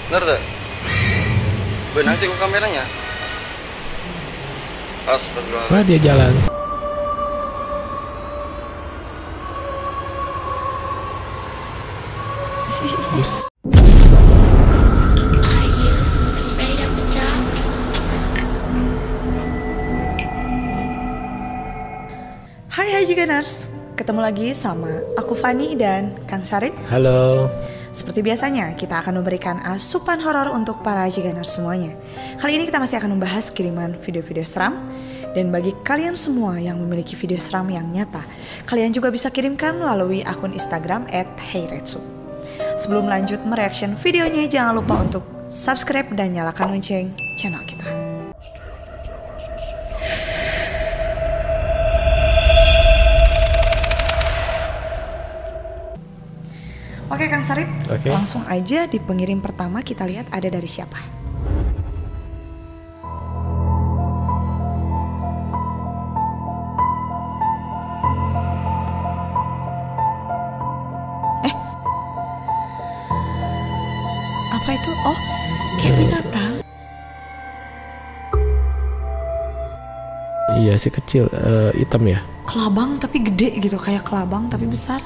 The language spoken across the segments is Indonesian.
Bener tak? Benang sih kameranya. Astagfirullah. Wah, dia jalan. Hai Jiganers, ketemu lagi sama aku Fani dan Kang Sarip. Halo. Seperti biasanya, kita akan memberikan asupan horor untuk para Jiganers semuanya. Kali ini kita masih akan membahas kiriman video-video seram. Dan bagi kalian semua yang memiliki video seram yang nyata, kalian juga bisa kirimkan melalui akun Instagram @heyretsu. Sebelum lanjut mereaction videonya, jangan lupa untuk subscribe dan nyalakan lonceng channel kita. Oke Kang Sarip, langsung aja di pengirim pertama kita lihat ada dari siapa. Apa itu? Oh, kayak binatang. Iya sih, kecil, hitam ya. Kelabang tapi gede gitu, kayak kelabang tapi besar.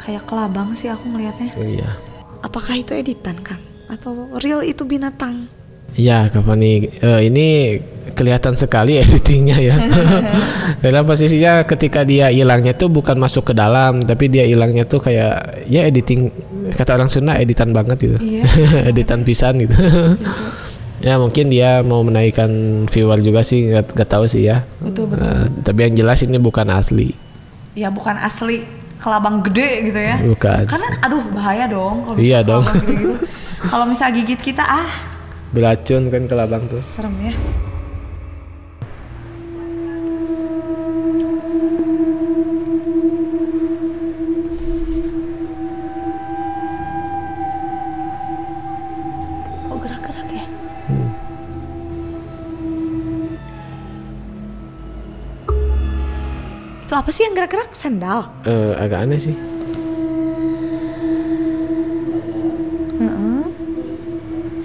Kayak kelabang sih aku ngelihatnya. Oh, iya. Apakah itu editan Kang? Atau real itu binatang? Iya, Kak Fani, ini kelihatan sekali editingnya ya. Karena posisinya ketika dia hilangnya tuh bukan masuk ke dalam, tapi dia hilangnya tuh kayak ya editing, kata orang Sunda editan banget gitu. Iya. Editan pisan gitu. Ya mungkin dia mau menaikkan viewer juga sih, nggak tahu sih ya. Betul. Tapi yang jelas ini bukan asli. Ya bukan asli kelabang gede gitu ya. Bukan. Karena aduh bahaya dong kalau Iya dong. gitu. Kalau misalnya gigit kita Beracun kan kelabang tuh. serem ya. Kok gerak-gerak ya? Itu apa sih yang gerak-gerak? Sandal? Agak aneh sih.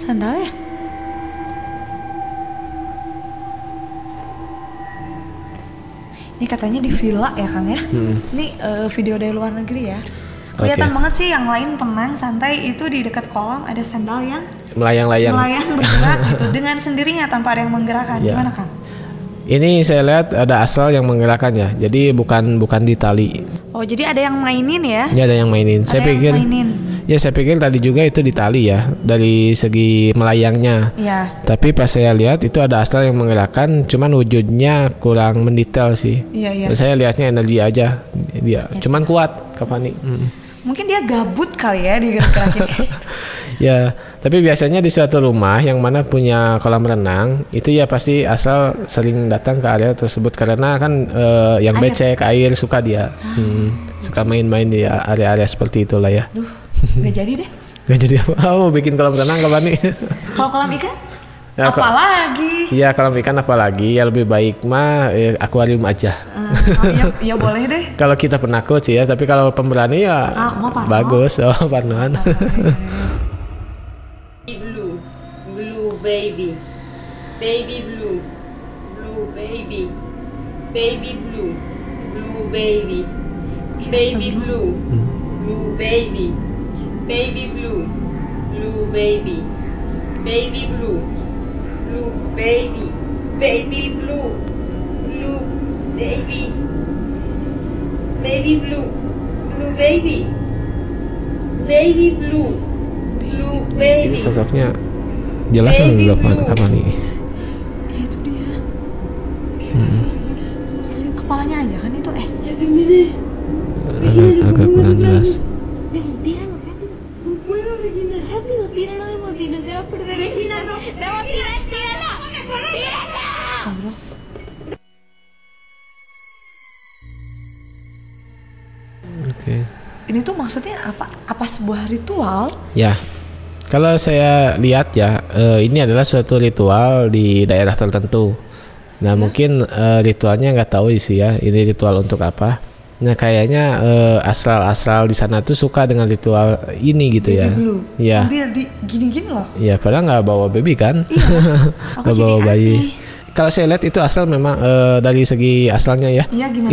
Sandal ya? Ini katanya di villa ya Kang ya? Ini video dari luar negeri ya. Kelihatan banget sih yang lain tenang, santai. Itu di dekat kolam ada sandal yang Melayang-layang. bergerak gitu dengan sendirinya tanpa ada yang menggerakkan. Ya. Gimana Kang? Ini saya lihat ada asal yang menggerakkannya. Jadi bukan di tali. Oh jadi ada yang mainin ya? Ya, ada yang mainin. Ada yang mainin. Ya saya pikir tadi juga itu di tali ya, dari segi melayangnya. Iya. Tapi pas saya lihat itu ada asal yang menggerakkan, cuman wujudnya kurang mendetail sih. Iya. Saya lihatnya energi aja dia. Cuman kuat, Kak Fani. Mungkin dia gabut kali ya digerak-gerakin kayak gitu. Ya, tapi biasanya di suatu rumah yang mana punya kolam renang itu ya pasti asal sering datang ke area tersebut karena kan yang becek air suka dia, suka main-main di area-area seperti itulah ya. Duh, nggak jadi deh. Gak jadi apa? Oh, bikin kolam renang kapan nih? Kalau kolam ikan? Ya, apalagi? Iya, kolam ikan apalagi ya lebih baik mah akuarium aja. Ya boleh deh. Kalau kita penakut sih ya, tapi kalau pemberani ya bagus. Oh, Parnoan. Blue baby blue baby blue baby blue baby blue baby blue baby blue Ini sosoknya jelas nggak apa nih? Ya itu dia. Kepalanya aja kan itu agak kurang jelas. Oke. Ini tuh maksudnya apa? Apa sebuah ritual? Ya. Kalau saya lihat ya, ini adalah suatu ritual di daerah tertentu. Nah mungkin ritualnya nggak tahu sih ya, ini ritual untuk apa. Nah kayaknya astral di sana tuh suka dengan ritual ini gitu Baby ya. blue. Iya. Sambil di gini-gini loh. Iya, padahal nggak bawa baby kan? Iya. Aku Nggak jadi bawa bayi. aneh. Kalau saya lihat itu asal memang dari segi asalnya ya. Iya, gimana?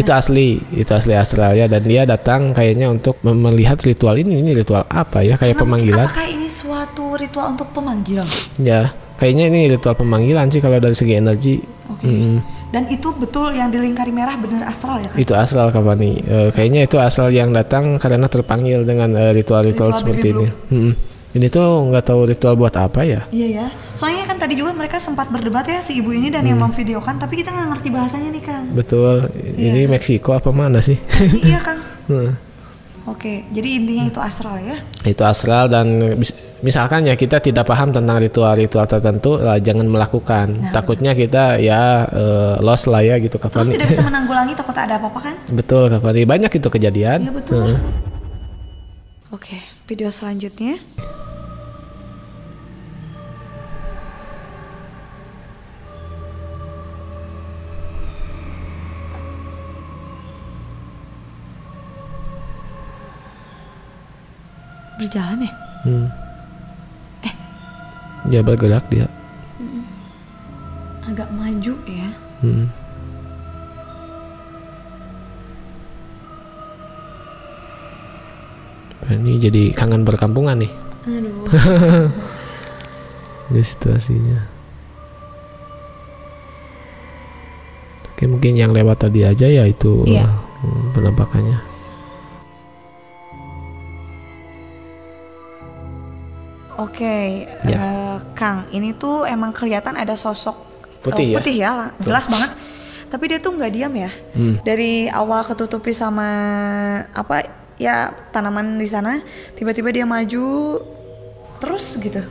Itu asli astral ya, dan dia datang kayaknya untuk melihat ritual ini ritual apa ya, kayak Cuman mungkin pemanggilan. apakah ini suatu ritual untuk pemanggil? Ya, kayaknya ini ritual pemanggilan sih kalau dari segi energi. Oke. Dan itu betul yang di lingkari merah bener astral ya kan? Itu asal Kapani. Kayaknya itu asal yang datang karena terpanggil dengan ritual-ritual Ritual seperti baby ini. Ini tuh nggak tahu ritual buat apa ya. Iya ya. Soalnya kan tadi juga mereka sempat berdebat ya si ibu ini dan yang memvideokan, tapi kita nggak ngerti bahasanya nih Kang. Betul. Ini Meksiko apa mana sih? Iya Kang. Hmm. Oke, jadi intinya itu astral ya. Itu astral, dan misalkan ya kita tidak paham tentang ritual-ritual tertentu, jangan melakukan. Takutnya kita ya lost lah ya gitu Terus Kapani. tidak bisa menanggulangi takut ada apa-apa kan? Betul Kapani, banyak itu kejadian. Iya betul. Oke, video selanjutnya. Berjalan ya? Dia bergerak dia. Agak maju ya. Ini jadi kangen perkampungan nih. Aduh. Ini situasinya. Oke, mungkin yang lewat tadi aja ya itu Iya. penampakannya. Oke, Kang, ini tuh emang kelihatan ada sosok Putih ya? putih ya, jelas banget. Tapi dia tuh nggak diam ya. Dari awal ketutupi sama apa ya tanaman di sana, tiba-tiba dia maju terus gitu.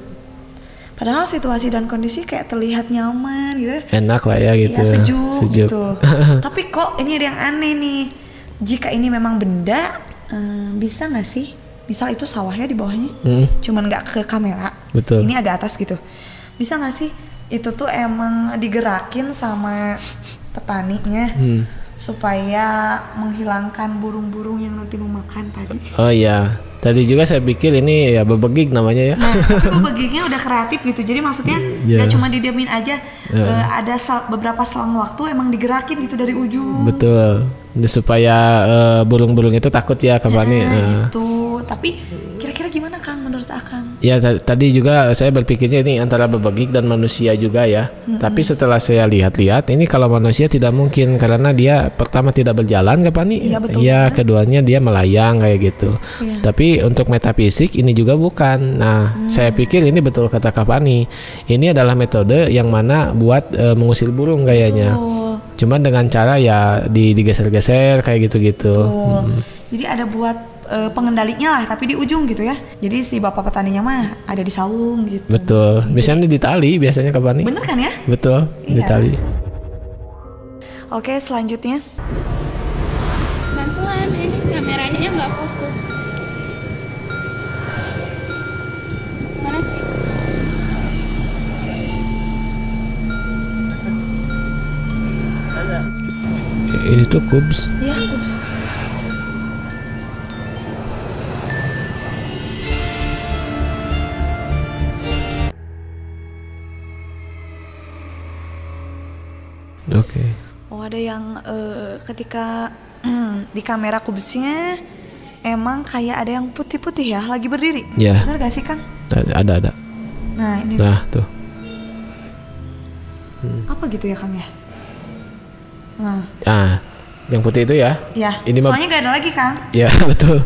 Padahal situasi dan kondisi kayak terlihat nyaman gitu. Enak lah ya gitu. Ya sejuk. Gitu. Tapi kok ini ada yang aneh nih. Jika ini memang benda, bisa nggak sih? Misal itu sawahnya di bawahnya, cuman nggak ke kamera. Betul. Ini agak atas gitu. Bisa nggak sih itu tuh emang digerakin sama petaninya supaya menghilangkan burung-burung yang nanti memakan padi? Oh iya, tadi juga saya pikir ini ya bebegik namanya ya. Nah, tapi bebegiknya udah kreatif gitu. Jadi maksudnya nggak cuma didiamin aja. Ada beberapa selang waktu emang digerakin gitu dari ujung. Betul. Supaya burung-burung itu takut ya Kapani. Gitu. Tapi kira-kira gimana Kang menurut Akang? Ya tadi juga saya berpikirnya ini antara bebegik dan manusia juga ya. Tapi setelah saya lihat-lihat, ini kalau manusia tidak mungkin karena dia pertama tidak berjalan Kapani. Iya, betul Ya banget. keduanya dia melayang kayak gitu. Iya. Tapi untuk metafisik ini juga bukan. Nah saya pikir ini betul kata Kapani. Ini adalah metode yang mana buat mengusir burung kayaknya. Cuman dengan cara ya digeser-geser kayak gitu-gitu. Jadi ada buat pengendalinya lah, tapi di ujung gitu ya. Jadi si bapak petaninya mah ada di saung gitu. Betul. Misalnya di tali biasanya Kapani. Bener kan ya? Betul. Di Iya. tali. Oke, selanjutnya. Pelan-pelan, ini kameranya nggak fokus. Mana sih? Ini tuh kubs. Iya, ups. Oke. Oh, ada yang ketika di kamera kubusnya emang kayak ada yang putih-putih ya, lagi berdiri. Ya. Bener gak sih Kang? Ada. Nah, ini Nah tuh. apa gitu ya Kang ya? Nah, Ah, yang putih itu ya? ya. Ini mah- Soalnya gak ada lagi Kang. Ya betul.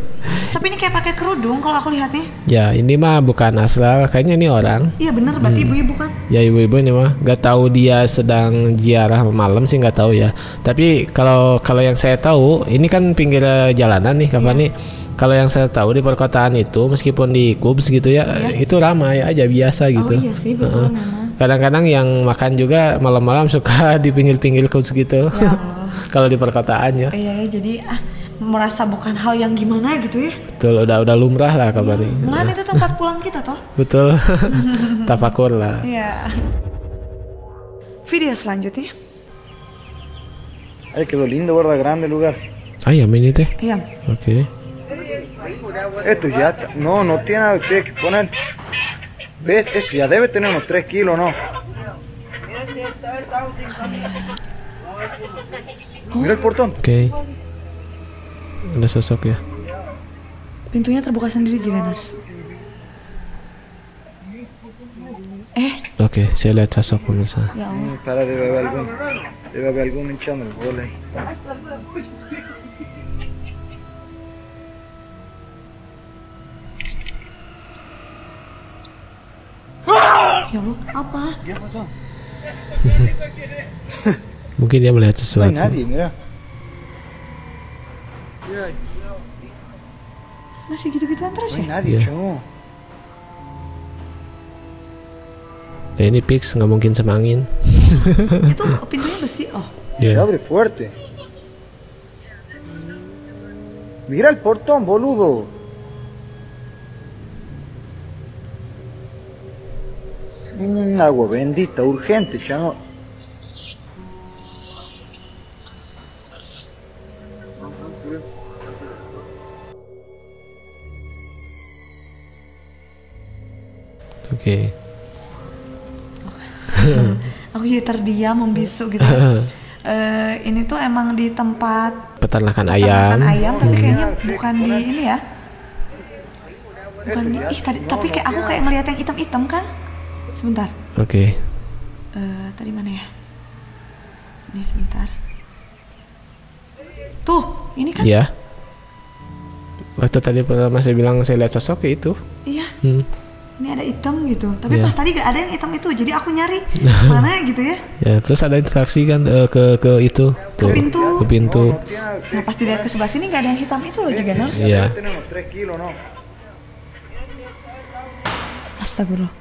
Tapi ini kayak pakai kerudung kalau aku lihatnya. Ya ini mah bukan astral, kayaknya ini orang. Iya bener, berarti ibu-ibu kan? Ya ibu-ibu ini mah, gak tahu dia sedang ziarah malam sih nggak tahu ya. Tapi kalau yang saya tahu, ini kan pinggir jalanan nih kapan nih. Kalau yang saya tahu di perkotaan itu, meskipun di kubs gitu ya, itu ramai aja biasa gitu. Oh iya sih, betul memang. Kadang-kadang yang makan juga malam-malam suka di pinggir-pinggir kubs gitu. Ya Allah. Kalau di perkotaan ya. Iya, jadi merasa bukan hal yang gimana gitu ya. Betul, udah lumrah lah kabarnya. Malahan itu tempat pulang kita toh. Betul. Tafakur lah. Iya. Video selanjutnya. Ay, quedó lindo, ¿verdad? Grande el lugar. Ayam ini teh. Ayam. Oke. Esto ya está. No, no tiene nada que poner. ¿Ves? Ese ya debe tener unos 3 kilos, ¿no? Mira el portón. Oke. Ada sosok ya. Pintunya terbuka sendiri Jiganers. Oke, saya lihat sosok pemirsa. Ya Allah. Para, debe haber algún hinchando el gol ahí. Ya Allah, apa? ¿Qué pasó? Mungkin dia melihat No hay sesuatu. nadie, mira. Masih gitu-gituan terus No hay ya? nadie, Ya. chamo. Ya ini fix nggak mungkin sama angin. Itu pintunya besi. Oh, Se Ya. abre fuerte. Mira el portón, boludo. Agua bendita, urgente, ya no. Oke. aku jadi terdiam membisu gitu. Ini tuh emang di tempat Peternakan ayam. peternakan ayam, tapi kayaknya bukan di ini ya. Bukan di, tapi kayak aku kayak ngeliat yang hitam-hitam kan? Sebentar. Oke. Tadi mana ya? Ini sebentar. Tuh, ini kan? Ya. Waktu tadi masih bilang saya lihat sosok ya itu. Iya. Hmm. Ini ada hitam gitu. Tapi Iya. pas tadi gak ada yang hitam itu, jadi aku nyari mana gitu ya. Ya, terus ada interaksi kan ke itu. Ke pintu. Ke pintu. Nah pas dilihat ke sebelah sini gak ada yang hitam itu loh juga Nars. Iya. Tenemos 3 kilos, ¿no? Astagfirullah.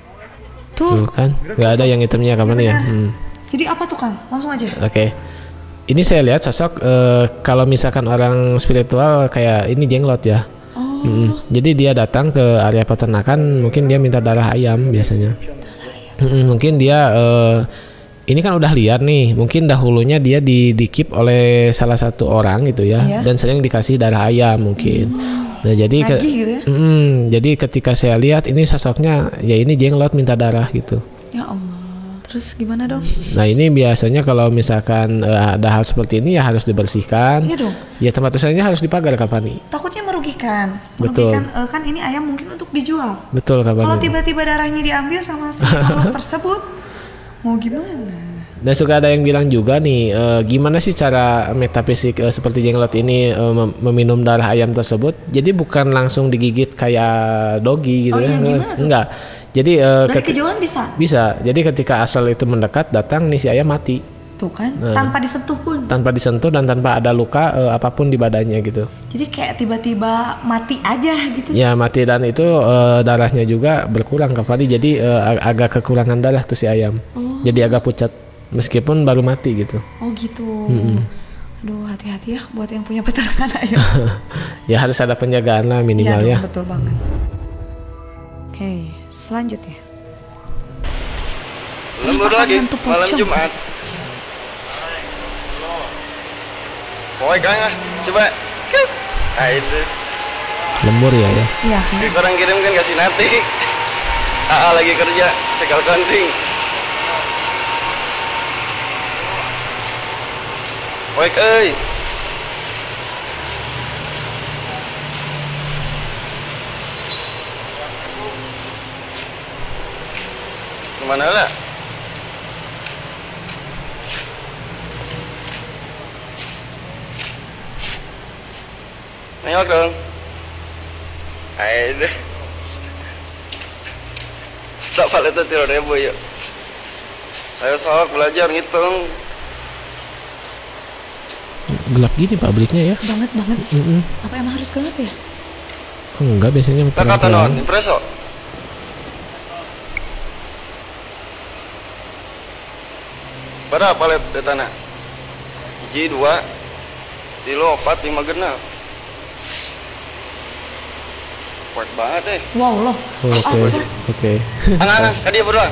Tuh Tuh. kan, nggak ada yang hitamnya kapan ya? benar. Hmm. Jadi apa tuh Kang? Langsung aja. Oke. Ini saya lihat sosok kalau misalkan orang spiritual kayak ini jenglot ya. Oh. Jadi dia datang ke area peternakan, mungkin dia minta darah ayam biasanya. Mungkin dia ini kan udah liar nih, mungkin dahulunya dia dikip oleh salah satu orang gitu ya, Iya. dan sering dikasih darah ayam mungkin. Nah jadi Nagih gitu ya? jadi ketika saya lihat ini sosoknya ya ini jenglot minta darah gitu. Ya Allah. Terus gimana dong? Nah ini biasanya kalau misalkan ada hal seperti ini ya harus dibersihkan. Iya dong. Ya tempat usahanya harus dipagar Kak Fani. Takutnya merugikan. Betul. Merugikan kan ini ayam mungkin untuk dijual. Betul Kak Kalau Fani. tiba-tiba darahnya diambil sama si makhluk tersebut, mau gimana? Dan suka ada yang bilang juga nih, gimana sih cara metafisik seperti jenglot ini meminum darah ayam tersebut? Jadi bukan langsung digigit kayak dogi gitu Oh ya? iya, gimana tuh? Enggak. Jadi Dari kejauhan bisa? bisa. Jadi ketika asal itu mendekat datang nih si ayam mati Tuh kan, tanpa disentuh pun. tanpa disentuh dan tanpa ada luka apapun di badannya gitu. Jadi kayak tiba-tiba mati aja gitu. Ya mati dan itu darahnya juga berkurang Kak Fadi. Jadi agak kekurangan darah tuh si ayam. Jadi agak pucat meskipun baru mati gitu. Oh gitu. Aduh hati-hati ya buat yang punya peternakan ayam. Ya harus ada penjagaan lah minimal Iya ya. dong, betul banget. Oke, selanjutnya. Lembur Ini lagi, makanan tuh malam pocong. Jumat. Pokoknya Kang ah, coba. Nah itu, Lembur ya ya. Iya kan. orang kirim kan kasih nanti. AA lagi kerja, sekal konting. Oik euy. Kemana lah? Nengok dong. Ayo. Sok paling itu 3.000 yuk. Ayo sok belajar ngitung. Gelap gini pabriknya ya. Banget banget. Mm-mm. Apa emang harus gelap ya? Enggak biasanya Tak kata non, terang-terang. impreso. Berapa lihat di tanah? Hiji, 2, 3, 4, 5 genap. Kuat banget eh. Wow loh. Oke, oke. Angan, kadi berdua.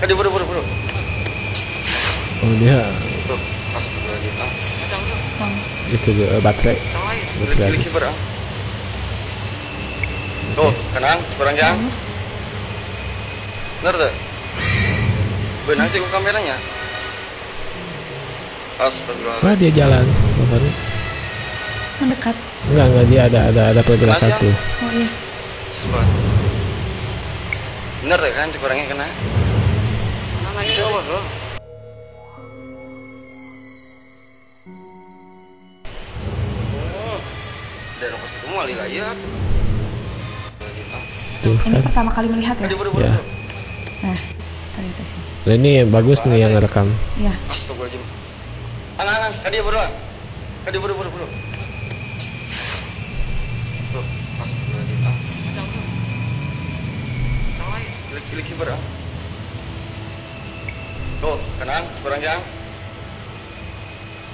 Kadi buru. Oh dia Tuh, pas lagi. itu baterai. Baterai Pilih habis. kiper. Tuh, kenang, kurang jang. Bener tuh. Benang sih kameranya. Astagfirullah. Wah dia jalan. Bapak. Mendekat. Enggak dia ada pergerakan Mas, ya? tuh. Oh iya. Sebelah. Bener tuh kan, kurangnya kena. Bisa sih. Dan pas ketemu Ali lah ya. Tuh Ini kan. pertama kali melihat ya. Tadi buru-buru. Ya. Nah, kita lihat di sini. Nah, ini bagus nih yang ngerekam. Iya. Astagfirullahaladzim. Angan, kadi buru. Kadi buru. Tuh, astagfirullahaladzim. Pilih kiper. Tuh, kenang, kurang jang.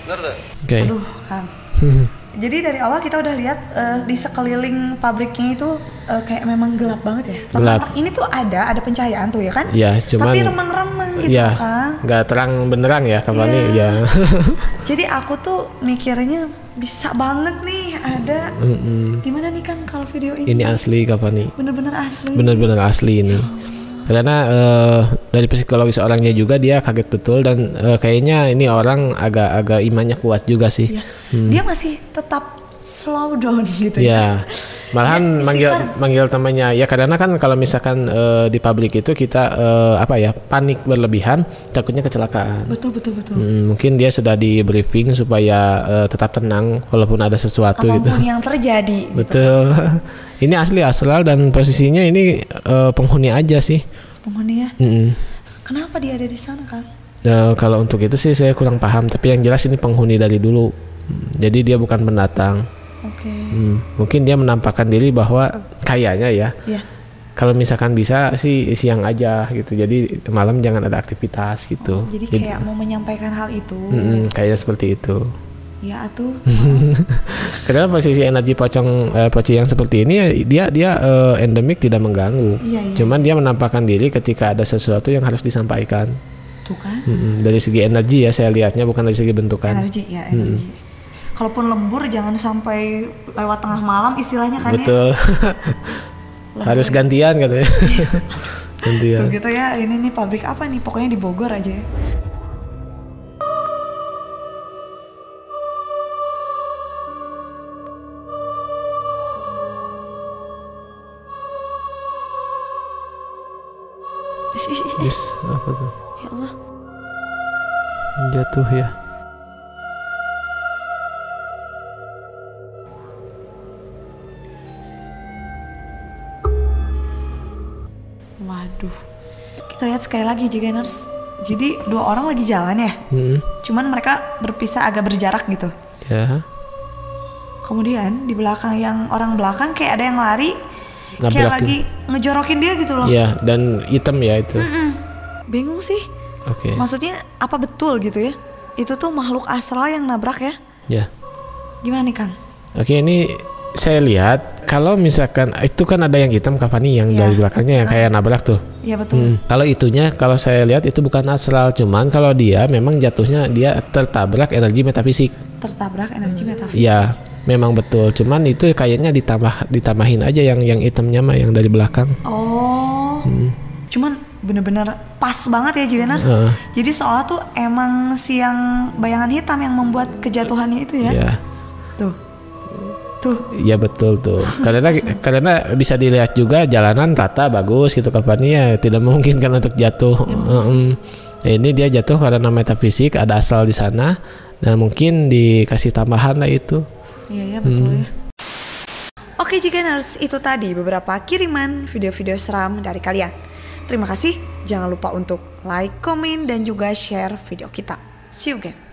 Bener tuh. Oke. Aduh, Kang. Jadi dari awal kita udah lihat di sekeliling pabriknya itu kayak memang gelap banget ya. Gelap. Ini tuh ada pencahayaan tuh ya kan? Ya, cuman Tapi remang-remang gitu ya, Kang. nggak terang benerang ya kapan nih ya. Jadi aku tuh mikirnya bisa banget nih ada. Gimana nih Kang kalau video ini? Ini asli kapan nih? Bener-bener asli. Bener-bener asli ini. Karena dari psikologis orangnya juga dia kaget betul dan kayaknya ini orang agak imannya kuat juga sih. Iya. Dia masih tetap slow down gitu Ya, malahan Ya, manggil temannya ya karena kan kalau misalkan di pabrik itu kita panik berlebihan takutnya kecelakaan. Betul. Mungkin dia sudah di briefing supaya tetap tenang walaupun ada sesuatu gitu. Apapun yang terjadi. Betul. Ini asli asral dan posisinya ini penghuni aja sih. Penghuni ya. Mm-mm. Kenapa dia ada di sana Kang? Nah, kalau untuk itu sih saya kurang paham. Tapi yang jelas ini penghuni dari dulu. Jadi dia bukan pendatang. Oke. Mungkin dia menampakkan diri bahwa kayaknya ya. Iya. Kalau misalkan bisa sih siang aja gitu. Jadi malam jangan ada aktivitas gitu. Jadi kayak mau menyampaikan hal itu. Kayaknya seperti itu. Ya atuh. Karena posisi energi poci yang seperti ini dia endemik tidak mengganggu. Iya. Cuman dia menampakkan diri ketika ada sesuatu yang harus disampaikan. Tuh kan. Dari segi energi ya saya lihatnya bukan dari segi bentukan. Energi. Kalaupun lembur jangan sampai lewat tengah malam istilahnya kan Betul. Harus gantian katanya. ya. Gantian. Tuh gitu ya. Ini nih pabrik apa nih? Pokoknya di Bogor aja ya. Yes, apa tuh? Ya Allah. Jatuh ya. Waduh. Kita lihat sekali lagi Jigeners. Jadi dua orang lagi jalan ya. Cuman mereka berpisah agak berjarak gitu. Ya. Kemudian di belakang yang orang belakang kayak ada yang lari. Kayak Nabrakin. lagi ngejorokin dia gitu loh. Iya, dan hitam ya itu. Bingung sih. Oke. Maksudnya apa betul gitu ya? Itu tuh makhluk astral yang nabrak ya? Ya. Gimana nih Kang? Oke, ini saya lihat kalau misalkan itu kan ada yang hitam Kavani yang Iya. dari belakangnya yang kayak nabrak tuh. Iya betul. Kalau itunya kalau saya lihat itu bukan astral, cuman kalau dia memang jatuhnya dia tertabrak energi metafisik. Tertabrak energi metafisik. Iya, memang betul. Cuman itu kayaknya ditambahin aja yang hitamnya mah yang dari belakang. Oh. Cuman bener-bener pas banget ya Jigeners. Jadi seolah tuh emang si yang bayangan hitam yang membuat kejatuhannya itu ya. Iya. Tuh. Iya betul tuh. Karena bisa dilihat juga jalanan rata bagus gitu Kavani ya tidak memungkinkan untuk jatuh. Ini dia jatuh karena metafisik ada asal di sana dan mungkin dikasih tambahan lah itu. Iya betul ya. Oke Jigeners, itu tadi beberapa kiriman video-video seram dari kalian. Terima kasih. Jangan lupa untuk like, komen dan juga share video kita. See you again.